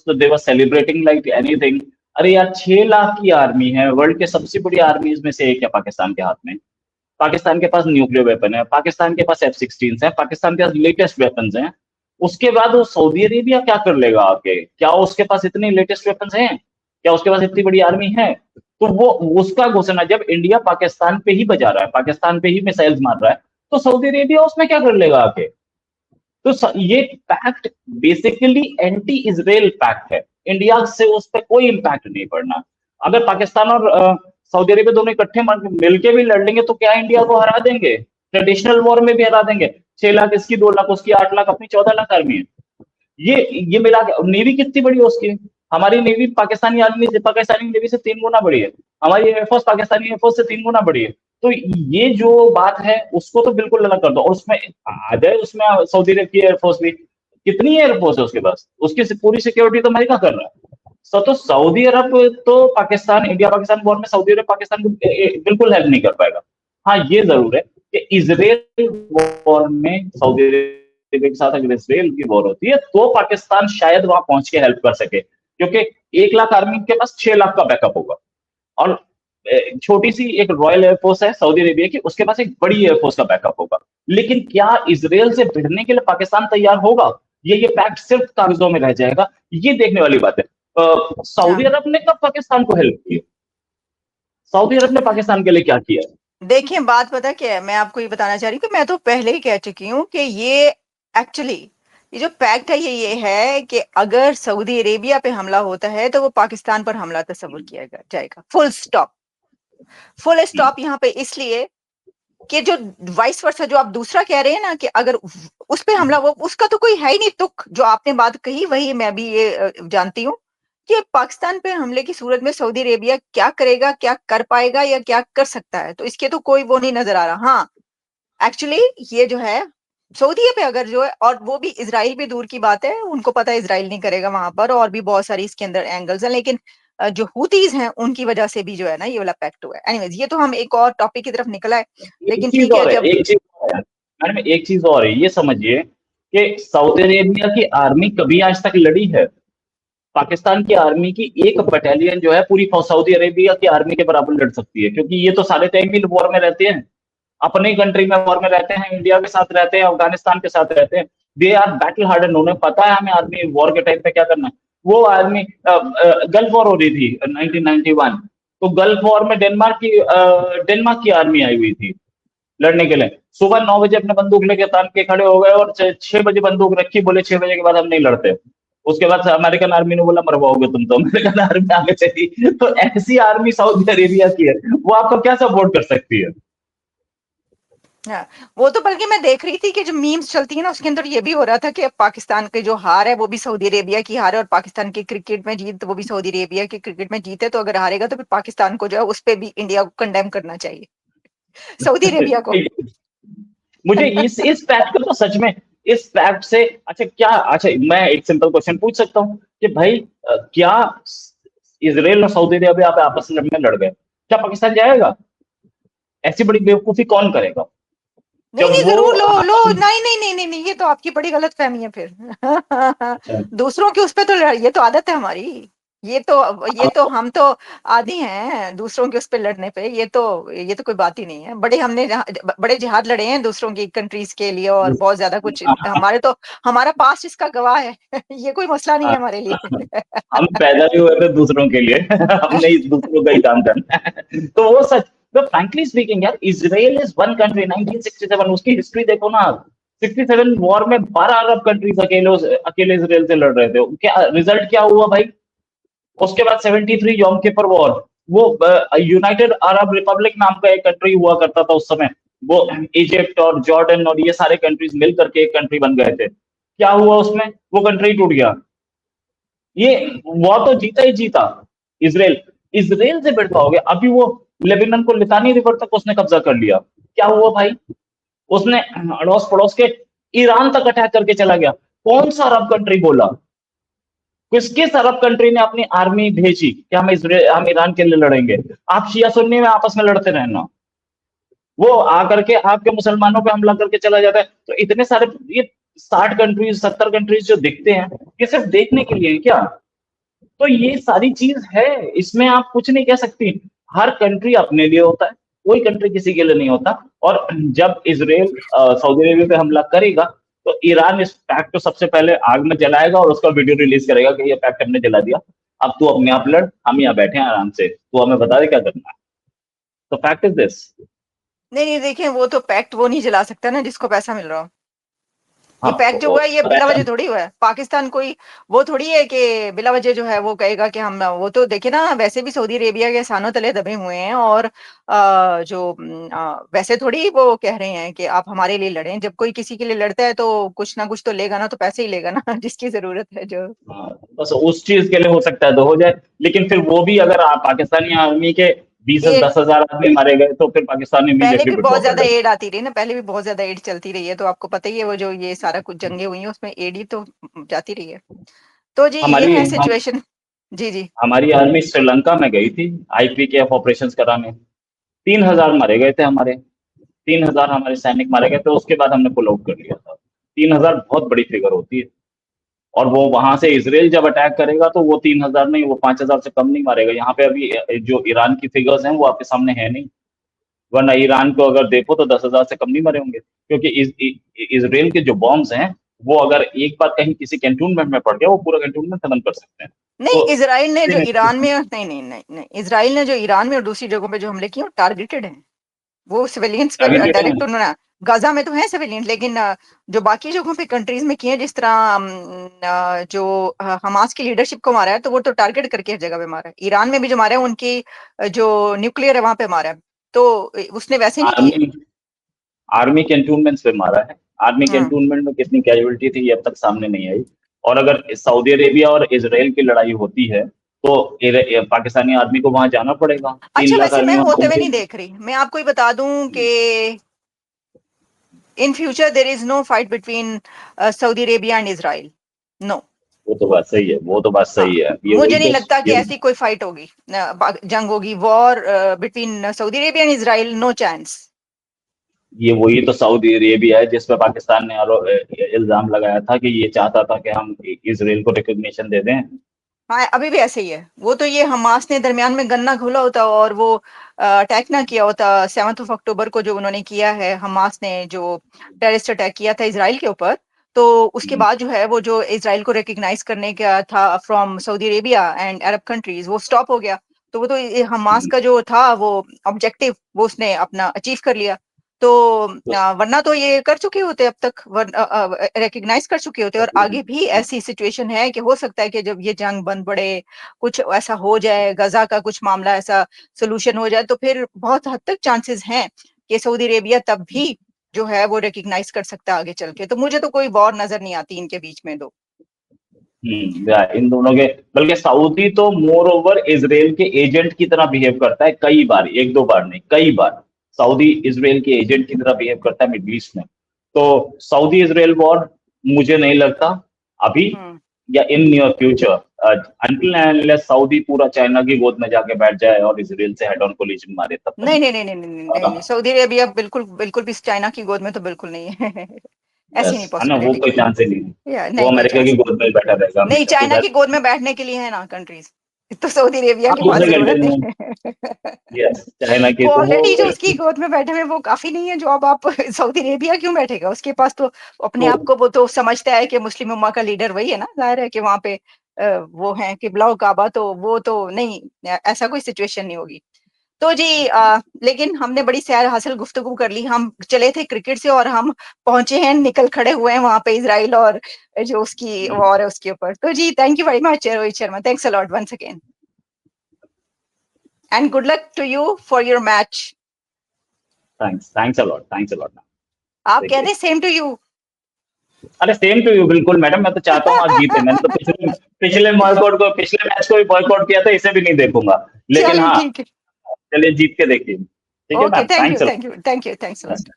तो दे were celebrating like anything. अरे यार 6 लाख की आर्मी है, वर्ल्ड के सबसे बड़ी आर्मीज में से एक है पाकिस्तान के हाथ में। पाकिस्तान के पास न्यूक्लियर वेपन है, पाकिस्तान के पास F-16 है, पाकिस्तान के पास लेटेस्ट वेपन्स हैं। उसके बाद वो सऊदी अरेबिया क्या कर लेगा आके? क्या उसके पास इतने लेटेस्ट वेपन्स हैं? क्या उसके पास इतनी बड़ी आर्मी है? तो वो उसका घोषणा, जब इंडिया पाकिस्तान पे ही बजा रहा है, पाकिस्तान पे ही मिसाइल्स मार रहा है, तो सऊदी अरेबिया उसमें क्या कर लेगा आके? तो ये pact basically anti Israel pact है। इंडिया से उस पर कोई इंपैक्ट नहीं पड़ना। अगर पाकिस्तान और सऊदी अरेबिया दोनों इकट्ठे मिलके भी लड़ लेंगे तो क्या इंडिया को हरा देंगे? ट्रेडिशनल वॉर में भी हरा देंगे। 6 लाख इसकी, 2 लाख उसकी, 8 लाख अपनी, 14 लाख आर्मी है। ये मिला के नेवी कितनी बड़ी है उसकी? हमारी नेवी पाकिस्तानी नेवी से 3 गुना बड़ी है। हमारी एयरफोर्स पाकिस्तानी एयरफोर्स से 3 गुना बड़ी है। तो ये जो बात है उसको तो बिल्कुल अलग कर दो। और उसमें आ जाए उसमें सऊदी अरब की एयरफोर्स भी, कितनी एयरफोर्स है उसके पास? उसकी पूरी सिक्योरिटी तो अमेरिका कर रहा है। तो सऊदी अरब तो पाकिस्तान, इंडिया पाकिस्तान वॉर में सऊदी अरब पाकिस्तान को बिल्कुल हेल्प नहीं कर पाएगा। हाँ ये जरूर है कि इजराइल वॉर में सऊदी अरब के साथ अगर इजराइल की वॉर होती है तो पाकिस्तान शायद वहां पहुंच के हेल्प कर सके, क्योंकि 1 लाख आर्मी के पास 6 लाख का बैकअप होगा। और छोटी सी एक रॉयल एयरफोर्स है सऊदी अरेबिया की, उसके पास एक बड़ी एयरफोर्स का बैकअप होगा। लेकिन क्या इसराइल से भिड़ने के लिए पाकिस्तान तैयार होगा? ये पैक्ट सिर्फ कागजों में रह जाएगा, ये देखने वाली बात है। सऊदी अरब ने कब पाकिस्तान को हेल्प की? सऊदी अरब ने पाकिस्तान के लिए क्या किया? देखिए बात पता क्या है, मैं आपको ये बताना चाह रही हूँ कि मैं तो पहले ही कह चुकी हूँ कि ये एक्चुअली ये जो पैक्ट है ये है कि अगर सऊदी अरेबिया पे हमला होता है तो वो पाकिस्तान पर हमला तस्वुर किया जाएगा। Full stop. फुल स्टॉप यहाँ पे इसलिए कि जो वाइस वर्सा जो आप दूसरा कह रहे हैं ना कि अगर उस पे हमला, वो उसका तो कोई है ही नहीं तुक। जो आपने बात कही वही मैं भी ये जानती हूँ कि पाकिस्तान पे हमले की सूरत में सऊदी अरेबिया क्या करेगा, क्या कर पाएगा या क्या कर सकता है, तो इसके तो कोई वो नहीं नजर आ रहा। हाँ एक्चुअली ये जो है सऊदी पे अगर जो है, और वो भी इजराइल भी दूर की बात है, उनको पता है इजराइल नहीं करेगा वहां पर, और भी बहुत सारी इसके अंदर एंगल्स हैं, लेकिन जो हुतीज हैं उनकी वजह से भी जो है ना ये वाला पैक्ट हुआ है। एनीवेज ये तो हम एक और टॉपिक की तरफ निकला है, लेकिन ठीक है। जब एक चीज और है मैडम, एक चीज और है, ये समझिए कि सऊदी अरेबिया की आर्मी कभी आज तक लड़ी है? पाकिस्तान की आर्मी की एक बटालियन जो है पूरी सऊदी अरेबिया की आर्मी के बराबर लड़ सकती है, क्योंकि ये तो सारे टाइम भी वॉर में रहते हैं, अपने कंट्री में वॉर में रहते हैं, इंडिया के साथ रहते हैं, अफगानिस्तान के साथ रहते हैं। दे आर बैटल हार्डन, उन्हें पता है हमें आर्मी वॉर के टाइम पे क्या करना है। वो आर्मी गल्फ वॉर हो रही थी 1991, तो गल्फ वॉर में डेनमार्क की आर्मी आई हुई थी लड़ने के लिए। सुबह 9 बजे अपने बंदूक लेके तान के खड़े हो गए और 6 बजे बंदूक रखी, बोले 6 बजे के बाद हम नहीं लड़ते। उसके बाद अमेरिकन आर्मी ने बोला मरवाओगे तुम तो, अमेरिकन आर्मी आगे चली। तो ऐसी आर्मी सऊदी अरेबिया की है, वो आपको क्या सपोर्ट कर सकती है? हाँ, वो तो बल्कि मैं देख रही थी कि जो मीम्स चलती है ना उसके अंदर ये भी हो रहा था कि पाकिस्तान की जो हार है वो भी सऊदी अरेबिया की हार है, और पाकिस्तान की क्रिकेट में जीत वो भी सऊदी अरेबिया की क्रिकेट में जीत है। तो अगर हारेगा तो फिर पाकिस्तान को जो है उस पे भी इंडिया को कंडेम करना चाहिए, सऊदी अरेबिया को। मुझे इस फैक्ट को तो सच में, इस फैक्ट से अच्छा मैं एक सिंपल क्वेश्चन पूछ सकता हूँ कि भाई क्या इसराइल और सऊदी अरेबिया आपस में लड़ गए, क्या पाकिस्तान जाएगा? ऐसी बड़ी बेवकूफी कौन करेगा? नहीं जब नहीं वो जरूर लो लो, नहीं नहीं नहीं नहीं नहीं, ये तो आपकी बड़ी गलत फहमी है फिर। दूसरों के उस पे तो ये तो आदत है हमारी। ये तो हम तो आदी हैं दूसरों के उस पे लड़ने पे। ये तो कोई बात ही नहीं है। बड़े जिहाद लड़े हैं दूसरों की कंट्रीज के लिए, और बहुत ज्यादा कुछ हमारा पास्ट इसका गवाह है। ये कोई मसला नहीं है हमारे लिए। हम पैदा भी हुए थे दूसरों के लिए। हमने इस दूसरों का ही काम करना है। तो वो सच, तो फ्रैंकली स्पीकिंग यार, इजराइल इज वन कंट्री। 1967 उसकी हिस्ट्री देखो ना आप। 67 वॉर में 12 अरब कंट्रीज अकेले इजराइल से लड़ रहे थे। क्या रिजल्ट क्या हुआ भाई? उसके बाद 73 यॉम किपर वॉर, वो यूनाइटेड अरब रिपब्लिक नाम का एक कंट्री हुआ करता था उस समय। वो इजिप्ट और जॉर्डन और ये सारे कंट्रीज मिल करके एक कंट्री बन गए थे। क्या हुआ उसमें? वो कंट्री टूट गया। ये वॉर तो जीता ही जीता इसराइल। इसराइल से भिड़ता हो गया। अभी वो लेबनान को लितानी रिवर तक उसने कब्जा कर लिया। क्या हुआ भाई? उसने अड़ोस पड़ोस के ईरान तक अटैक करके चला गया। कौन सा अरब कंट्री बोला? किस अरब कंट्री ने अपनी आर्मी भेजी कि हम ईरान के लिए लड़ेंगे? आप शिया सुन्नी में आपस में लड़ते रहना, वो आकर के आपके मुसलमानों पे हमला करके चला जाता है। तो इतने सारे ये 60 कंट्रीज 70 कंट्रीज जो दिखते हैं, ये सिर्फ देखने के लिए है क्या? तो ये सारी चीज है, इसमें आप कुछ नहीं कह सकती। हर कंट्री अपने लिए होता है, कोई कंट्री किसी के लिए नहीं होता। और जब इसराइल सऊदी अरेबिया पे हमला करेगा, तो ईरान इस पैक्ट को सबसे पहले आग में जलाएगा और उसका वीडियो रिलीज करेगा कि ये पैक्ट हमने जला दिया, अब तू अपने आप लड़, हम यहाँ बैठे हैं आराम से, तू हमें बता दे क्या करना है। तो फैक्ट इज दिस। नहीं नहीं, देखें वो तो पैक्ट वो नहीं जला सकता ना जिसको पैसा मिल रहा हो। ये हाँ पैक्ट जो हुआ है ये बिला ऐसा वजह थोड़ी हुआ है। पाकिस्तान कोई वो थोड़ी है कि बिला वजह जो है वो कहेगा कि हम वो तो देखे ना, वैसे भी सऊदी अरेबिया के सानों तले दबे हुए हैं और वैसे थोड़ी वो कह रहे हैं कि आप हमारे लिए लड़ें। जब कोई किसी के लिए लड़ता है तो कुछ ना कुछ तो लेगा ना, तो पैसे ही लेगा ना जिसकी जरूरत है जो। हाँ, बस उस चीज के लिए हो सकता है तो हो जाए, लेकिन फिर वो भी अगर आप पाकिस्तानी आर्मी के 20 से 10 हजार आदमी मारे गए तो फिर पाकिस्तान पहले इमीडिएटली भी विड्रॉ बहुत कर ज्यादा देगा। एड आती रही ना, पहले भी बहुत ज्यादा एड चलती रही है, तो आपको पता ही है वो जो ये सारा कुछ जंगे हुई हैं उसमें एड ही तो जाती रही है। तो जी ये हमारी है हम सिचुएशन। जी जी। हमारी आर्मी श्रीलंका में गई थी आईपीकेएफ ऑपरेशंस कराने। 3 हजार मारे गए थे हमारे, 3 हजार हमारे सैनिक मारे गए थे, उसके बाद हमने पुल आउट कर लिया था। 3 हजार बहुत बड़ी फिगर होती है। और वो वहां से इसराइल जब अटैक करेगा तो वो 3 हजार नहीं, वो 5 हजार से कम नहीं मारेगा। यहाँ पे अभी जो ईरान की फिगर्स हैं वो आपके सामने है नहीं, वरना ईरान को अगर देखो तो 10 हजार से कम नहीं मरे होंगे, क्योंकि इसराइल के जो बॉम्ब्स हैं वो अगर एक बार कहीं किसी कैंटोनमेंट में पड़ गया वो पूरा कैंटोनमेंट खत्म कर सकते हैं। नहीं, तो इजराइल ने जो ईरान में नहीं नहीं नहीं नहीं, इजराइल ने जो ईरान में और दूसरी जगहों पे जो हमले किए वो टारगेटेड हैं। वो सिविलियंस पे टारगेटेड डायरेक्ट है। उन्होंने, गाजा में तो है सिविलियन, लेकिन जो बाकी जगहों पे कंट्रीज में किए हैं, जिस तरह जो हमास की लीडरशिप को मारा है, तो वो तो टारगेट करके हर जगह पे मारा है। ईरान में भी जो मारा है उनकी जो न्यूक्लियर है वहां पे मारा है, तो उसने वैसे नहीं किए। आर्मी आर्मी कैंटोनमेंट्स पे मारा है। आर्मी हाँ कैंटोनमेंट में कितनी कैजुअलिटी थी ये अब तक सामने नहीं आई। और अगर सऊदी अरेबिया और इसराइल की लड़ाई होती है तो पाकिस्तानी आर्मी को वहां जाना पड़ेगा, तीन अच्छा, लाख वैसे मैं आर्मी वहां होते हुए नहीं पहुंचेगी। देख रही, मैं आपको ही बता दूं कि in future there is no fight between Saudi Arabia and Israel. No. वो तो बात सही है, वो तो बात हाँ, सही है, ये मुझे वही नहीं तो लगता कि ये ऐसी कोई फाइट होगी, जंग होगी, war between Saudi Arabia and Israel, no chance. ये वही तो सऊदी अरेबिया है जिस पे पाकिस्तान ने इल्जाम लगाया था कि ये चाहता था कि हम इसराइल को रिकॉग्निशन दे दें। हाँ, अभी भी ऐसे ही है। वो तो ये हमास ने दरमियान में गन्ना खोला होता और वो अटैक ना किया होता 7 अक्टूबर को, जो उन्होंने किया है, हमास ने जो टेररिस्ट अटैक किया था इसराइल के ऊपर, तो उसके बाद जो है वो जो इसराइल को रिकग्नाइज करने का था from Saudi Arabia and Arab countries, वो स्टॉप हो गया। तो वो तो हमास का जो था वो ऑब्जेक्टिव वो उसने अपना अचीव कर लिया। तो वरना तो ये कर चुके होते अब तक, रिकग्नाइज कर चुके होते। और आगे भी ऐसी सिचुएशन है कि हो सकता है कि जब ये जंग बंद पड़े, कुछ ऐसा हो जाए, गजा का कुछ मामला ऐसा सोल्यूशन हो जाए, तो फिर बहुत हद तक चांसेस हैं कि सऊदी अरेबिया तब भी जो है वो रिकग्नाइज कर सकता है आगे चल के। तो मुझे तो कोई वॉर नजर नहीं आती इनके बीच में दो। इन दोनों के, बल्कि सऊदी तो मोर ओवर इसराइल के एजेंट की तरह बिहेव करता है कई बार, एक दो बार नहीं कई बार। सऊदी इसराइल के एजेंट की तरह बिहेव करता है मिडल ईस्ट में। तो सऊदी इसराइल वॉर मुझे नहीं लगता अभी हम्म। या in near future, until unless Saudi पूरा चाइना की गोद में जाके बैठ जाए और इसराइल से हेड ऑन कोलिजन मारे, तब तक नहीं नहीं। नहीं नहीं नहीं नहीं नहीं, नहीं, नहीं। सऊदी अरेबिया बिल्कुल बिल्कुल भी चाइना की गोद में तो बिल्कुल नहीं है। ऐसी यस, नहीं है ना, वो पॉसिबिलिटी। कोई चांस ही नहीं है। या वो नहीं, कोई अमेरिका चांस की नहीं। गोद में ही बैठा रहेगा नहीं, हमेशा, तो चाइना की दैट गोद में बैठने के लिए है ना कंट्रीज, तो सऊदी अरेबिया आप की बहुत दूसरे जरूरत कंट्रीज में, है। यस चाइना की वो तो वो ऑलरेडी जो उसकी गोद में बैठे हुए वो काफी नहीं है, जो अब आप सऊदी अरेबिया क्यों बैठेगा उसके पास? तो अपने तो आप को वो तो समझता है कि मुस्लिम उम्मा का लीडर वही है ना, जाहिर है कि वहां पे वो है किबला काबा, तो वो तो नहीं, ऐसा कोई सिचुएशन नहीं होगी। तो जी लेकिन हमने बड़ी सैर हासिल गुफ्तगू कर ली। हम चले थे क्रिकेट से और हम पहुंचे हैं, निकल खड़े हुए हैं वहां पे इजराइल और जो उसकी वॉर है उसके ऊपर। तो जी thank you very much Rohit Sharma, thanks a lot once again, and good luck to you for your match. Thanks thanks a lot. आप कह देखिए, रहे सेम टू यू। अरे सेम टू यू, बिल्कुल मैडम, मैं तो चाहता हूँ आप जीते। मैंने तो पिछले पिछले मैच को भी बॉयकॉट किया था, इसे भी नहीं देखूंगा। लेकिन चलिए हाँ, ठीक है। चलिए जीत के देखिए। ठीक है okay, ma'am, thank you thanks thank you thank you, thanks a a lot.